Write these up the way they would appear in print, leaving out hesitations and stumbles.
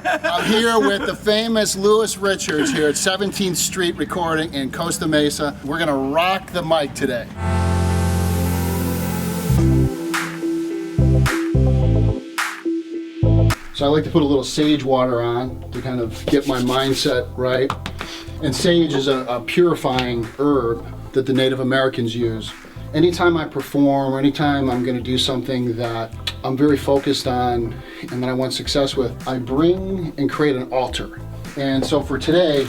I'm here with the famous Louis Richards here at 17th Street Recording in Costa Mesa. We're gonna rock the mic today. So I like to put a little sage water on to kind of get my mindset right. And sage is a purifying herb that the Native Americans use. Anytime I perform or anytime I'm going to do something that I'm very focused on and that I want success with, I bring and create an altar. And so for today,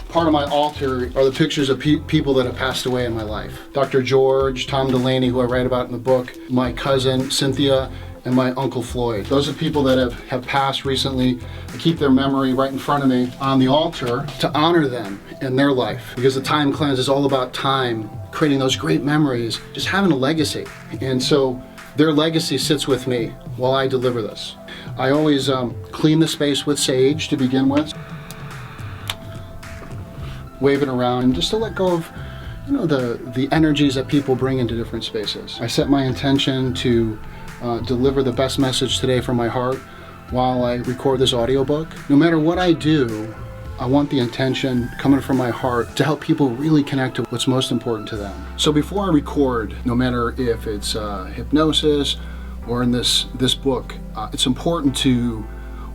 part of my altar are the pictures of people that have passed away in my life. Dr. George, Tom Delaney, who I write about in the book, my cousin Cynthia, and my Uncle Floyd. Those are people that have passed recently. I keep their memory right in front of me on the altar to honor them in their life. Because the time cleanse is all about time, creating those great memories, just having a legacy. And so their legacy sits with me while I deliver this. I always clean the space with sage to begin with. Wave it around just to let go of the energies that people bring into different spaces. I set my intention to deliver the best message today from my heart while I record this audiobook. No matter what I do, I want the intention coming from my heart to help people really connect to what's most important to them. So before I record, no matter if it's hypnosis or in this book, it's important to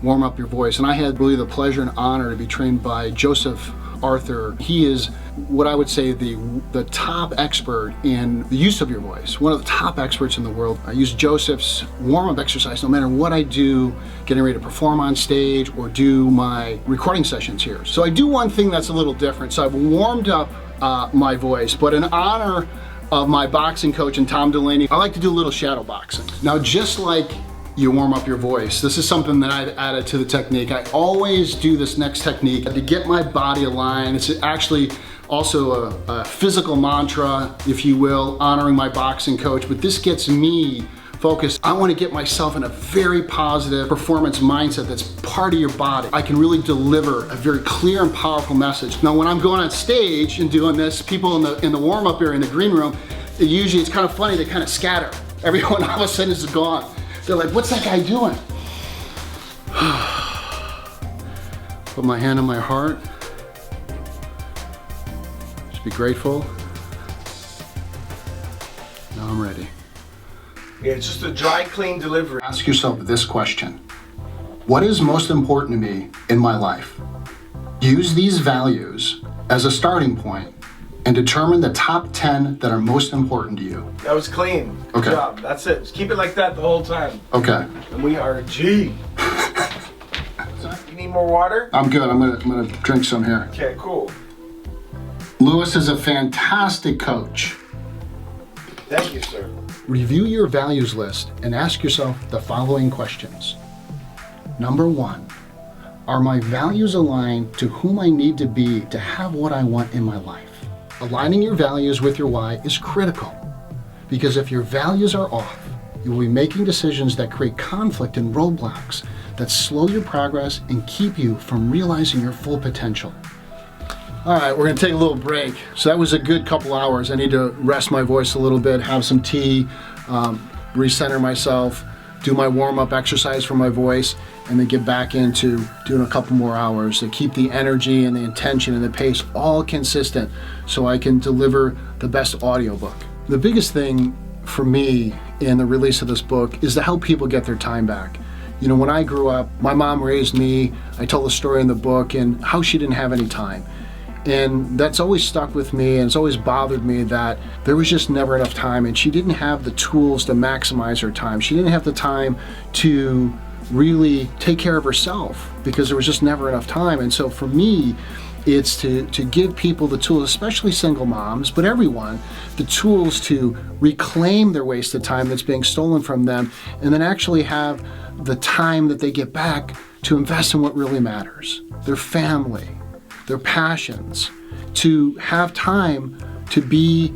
warm up your voice. And I had really the pleasure and honor to be trained by Joseph Arthur. He is what I would say the top expert in the use of your voice, one of the top experts in the world. I use Joseph's warm-up exercise no matter what I do, getting ready to perform on stage or do my recording sessions here. So I do one thing that's a little different. So I've warmed up my voice, but in honor of my boxing coach and Tom Delaney, I like to do a little shadow boxing. Now, just like you warm up your voice, this is something that I've added to the technique. I always do this next technique to get my body aligned. It's actually also a physical mantra, if you will, honoring my boxing coach, but this gets me focused. I want to get myself in a very positive performance mindset that's part of your body. I can really deliver a very clear and powerful message. Now, when I'm going on stage and doing this, people in the warm-up area in the green room, it's kind of funny, they kind of scatter. Everyone all of a sudden is gone. They're like, what's that guy doing? Put my hand on my heart. Just be grateful. Now I'm ready. Yeah, it's just a dry, clean delivery. Ask yourself this question. What is most important to me in my life? Use these values as a starting point and determine the top 10 that are most important to you. That was clean. Good Okay. job. That's it. Just keep it like that the whole time. Okay. And we are G. You need more water? I'm good. I'm gonna drink some here. Okay, cool. Louis is a fantastic coach. Thank you, sir. Review your values list and ask yourself the following questions. Number 1, are my values aligned to whom I need to be to have what I want in my life? Aligning your values with your why is critical, because if your values are off, you will be making decisions that create conflict and roadblocks that slow your progress and keep you from realizing your full potential. All right, we're gonna take a little break. So that was a good couple hours. I need to rest my voice a little bit, have some tea, recenter myself, do my warm-up exercise for my voice, and then get back into doing a couple more hours to keep the energy and the intention and the pace all consistent so I can deliver the best audiobook. The biggest thing for me in the release of this book is to help people get their time back. You know, when I grew up, my mom raised me. I tell the story in the book and how she didn't have any time. And that's always stuck with me, and it's always bothered me that there was just never enough time, and she didn't have the tools to maximize her time. She didn't have the time to really take care of herself because there was just never enough time. And so for me, it's to give people the tools, especially single moms, but everyone, the tools to reclaim their wasted time that's being stolen from them, and then actually have the time that they get back to invest in what really matters, their family, their passions, to have time to be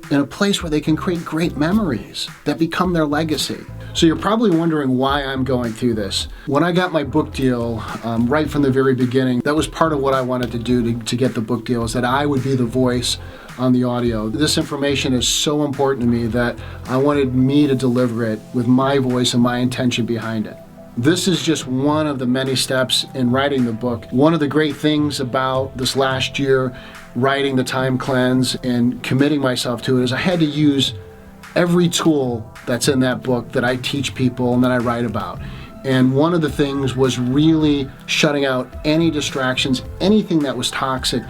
in a place where they can create great memories that become their legacy. So you're probably wondering why I'm going through this. When I got my book deal, right from the very beginning, that was part of what I wanted to do to get the book deal, is that I would be the voice on the audio. This information is so important to me that I wanted me to deliver it with my voice and my intention behind it. This is just one of the many steps in writing the book. One of the great things about this last year, writing the time cleanse and committing myself to it, is I had to use every tool that's in that book that I teach people and that I write about. And one of the things was really shutting out any distractions, anything that was toxic,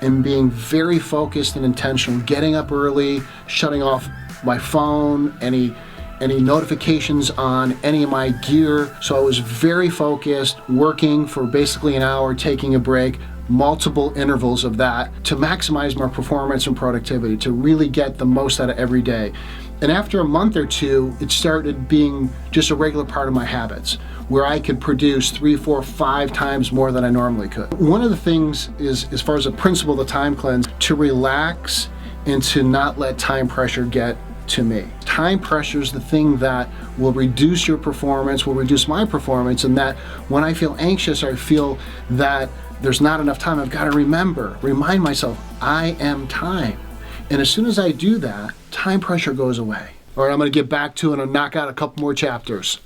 and being very focused and intentional, getting up early, shutting off my phone, any notifications on any of my gear. So I was very focused, working for basically an hour, taking a break, multiple intervals of that, to maximize my performance and productivity, to really get the most out of every day. And after a month or two, it started being just a regular part of my habits, where I could produce 3, 4, 5 times more than I normally could. One of the things is, as far as a principle of the time cleanse, to relax and to not let time pressure get to me. Time pressure is the thing that will reduce your performance, will reduce my performance, and that when I feel anxious or I feel that there's not enough time, I've got to remind myself, I am time. And as soon as I do that, time pressure goes away. All right, I'm going to get back to it and knock out a couple more chapters.